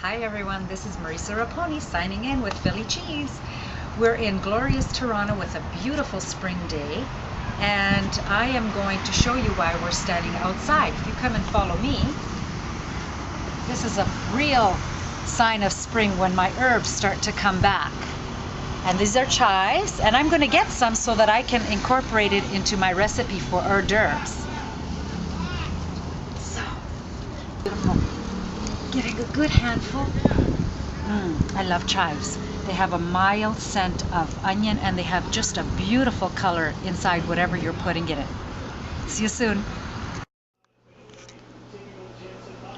Hi everyone, this is Marisa Raponi signing in with Philly Cheese. We're in glorious Toronto with a beautiful spring day, and I am going to show you why we're standing outside. If you come and follow me, this is a real sign of spring when my herbs start to come back. And these are chives, and I'm going to get some so that I can incorporate it into my recipe for hors d'oeuvres. So, getting a good handful. I love chives. They have a mild scent of onion, and they have just a beautiful color inside whatever you're putting in it. See you soon.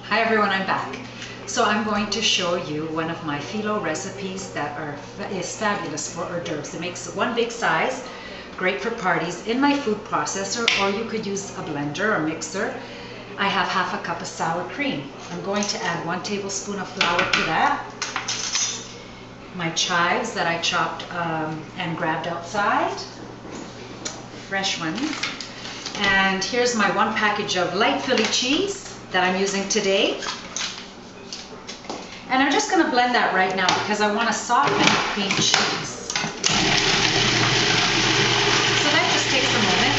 Hi everyone, I'm back. So I'm going to show you one of my phyllo recipes that is fabulous for hors d'oeuvres. It makes one big size, great for parties, in my food processor, or you could use a blender or mixer. I have half a cup of sour cream. I'm going to add 1 tablespoon of flour to that. My chives that I chopped and grabbed outside, fresh ones. And here's my 1 package of light Philly cheese that I'm using today. And I'm just going to blend that right now because I want to soften the cream cheese. So that just takes a moment.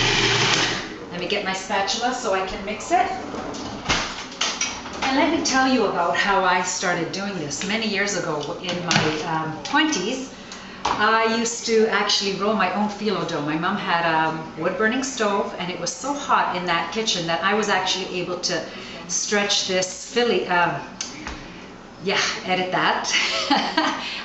Let me get my spatula so I can mix it. And let me tell you about how I started doing this. Many years ago in my 20s, I used to actually roll my own phyllo dough. My mom had a wood-burning stove, and it was so hot in that kitchen that I was actually able to stretch this edit that.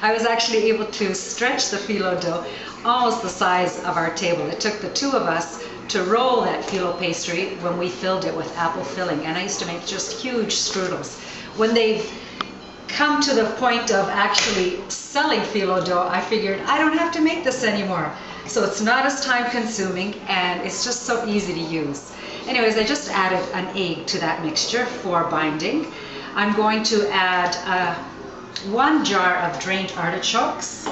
I was actually able to stretch the phyllo dough almost the size of our table. It took the 2 of us to roll that phyllo pastry when we filled it with apple filling, and I used to make just huge strudels. When they've come to the point of actually selling phyllo dough, I figured I don't have to make this anymore. So it's not as time consuming, and it's just so easy to use. Anyways, I just added an egg to that mixture for binding. I'm going to add 1 jar of drained artichokes,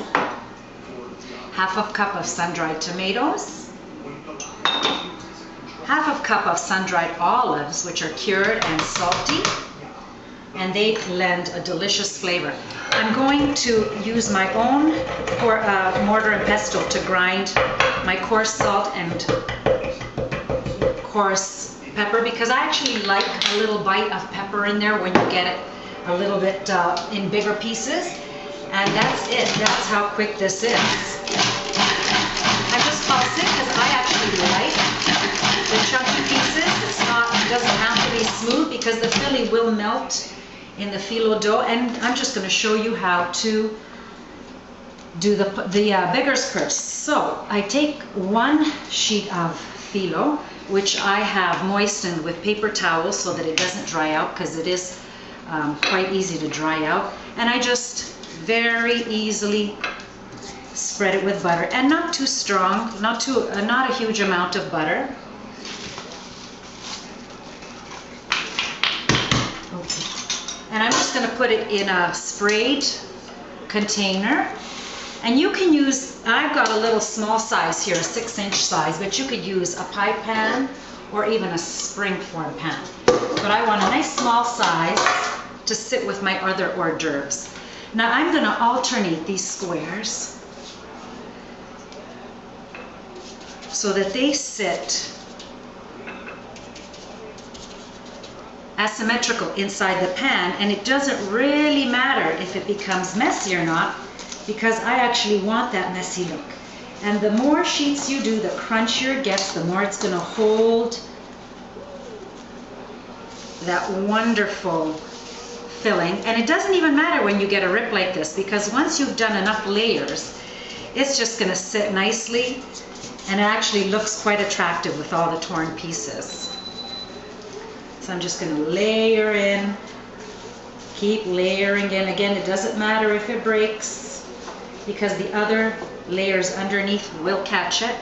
half a cup of sun-dried tomatoes, half a cup of sun-dried olives, which are cured and salty, and they lend a delicious flavor. I'm going to use my own mortar and pestle to grind my coarse salt and coarse pepper, because I actually like a little bite of pepper in there when you get it a little bit in bigger pieces. And that's it. That's how quick this is. I just pulse it because I actually like the chunky pieces. It doesn't have to be smooth because the Philly will melt in the phyllo dough. And I'm just going to show you how to do the beggar's purse. So I take 1 sheet of phyllo, which I have moistened with paper towels so that it doesn't dry out, because it is quite easy to dry out. And I just very easily spread it with butter, and not too strong, not a huge amount of butter. Okay. And I'm just going to put it in a sprayed container. And you can use, I've got a little small size here, a 6-inch size, but you could use a pie pan or even a spring-form pan. But I want a nice small size to sit with my other hors d'oeuvres. Now I'm going to alternate these squares so that they sit asymmetrical inside the pan, and it doesn't really matter if it becomes messy or not, because I actually want that messy look. And the more sheets you do, the crunchier it gets, the more it's going to hold that wonderful filling. And it doesn't even matter when you get a rip like this, because once you've done enough layers, it's just going to sit nicely, and it actually looks quite attractive with all the torn pieces. So I'm just going to layer in, keep layering in. Again, it doesn't matter if it breaks, because the other layers underneath will catch it.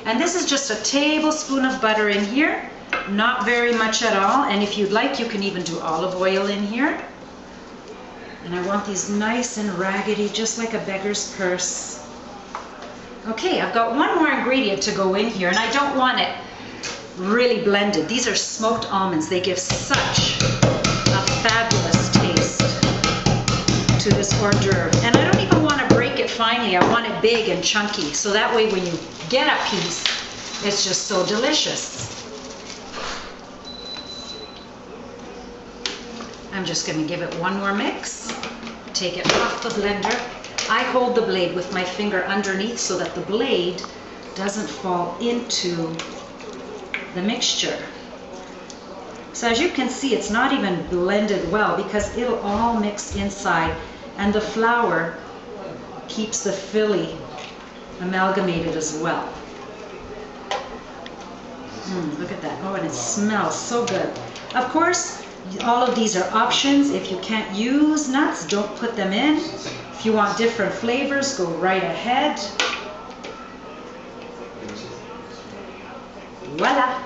And this is just a tablespoon of butter in here, not very much at all. And if you'd like, you can even do olive oil in here. And I want these nice and raggedy, just like a beggar's purse. Okay, I've got 1 more ingredient to go in here, and I don't want it really blended. These are smoked almonds. They give such a fabulous taste to this hors d'oeuvre. And I don't even want to break it finely. I want it big and chunky. So that way when you get a piece, it's just so delicious. I'm just going to give it one more mix. Take it off the blender. I hold the blade with my finger underneath so that the blade doesn't fall into the mixture. So as you can see, it's not even blended well because it'll all mix inside, and the flour keeps the Phyllo amalgamated as well. Look at that. Oh, and it smells so good. Of course, all of these are options. If you can't use nuts, don't put them in. If you want different flavors, go right ahead. Voila!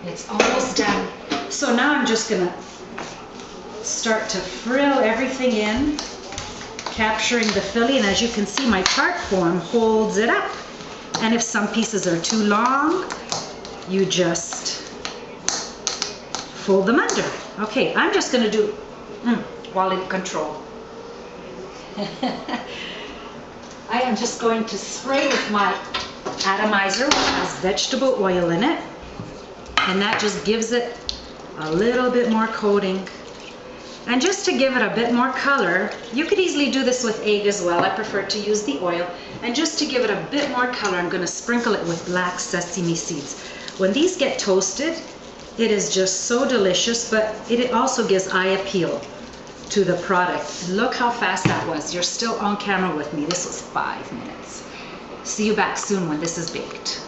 It's almost done. So now I'm just gonna start to frill everything in, capturing the Phyllo, and as you can see, my tart form holds it up. And if some pieces are too long, you just fold them under. Okay, I'm just gonna do quality control. I am just going to spray with my atomizer, which has vegetable oil in it, and that just gives it a little bit more coating. And just to give it a bit more color, you could easily do this with egg as well. I prefer to use the oil. And just to give it a bit more color, I'm going to sprinkle it with black sesame seeds. When these get toasted, it is just so delicious, but it also gives eye appeal to the product. And look how fast that was. You're still on camera with me. This was 5 minutes. See you back soon when this is baked.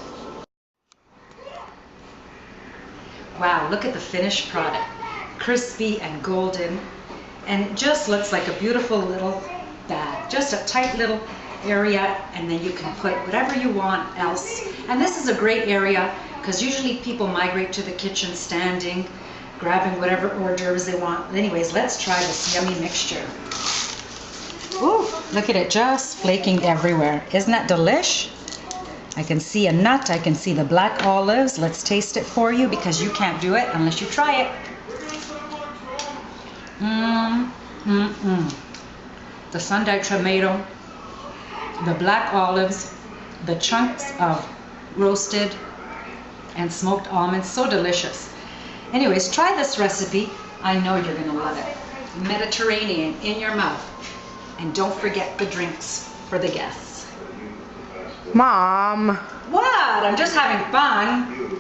Wow, look at the finished product. Crispy and golden, and it just looks like a beautiful little bag. Just a tight little area, and then you can put whatever you want else. And this is a great area because usually people migrate to the kitchen standing, grabbing whatever hors d'oeuvres they want. Anyways, let's try this yummy mixture. Ooh, look at it just flaking everywhere. Isn't that delish? I can see a nut, I can see the black olives. Let's taste it for you because you can't do it unless you try it. The sun-dried tomato, the black olives, the chunks of roasted and smoked almonds, so delicious. Anyways, try this recipe. I know you're gonna love it. Mediterranean in your mouth. And don't forget the drinks for the guests. Mom! What? I'm just having fun.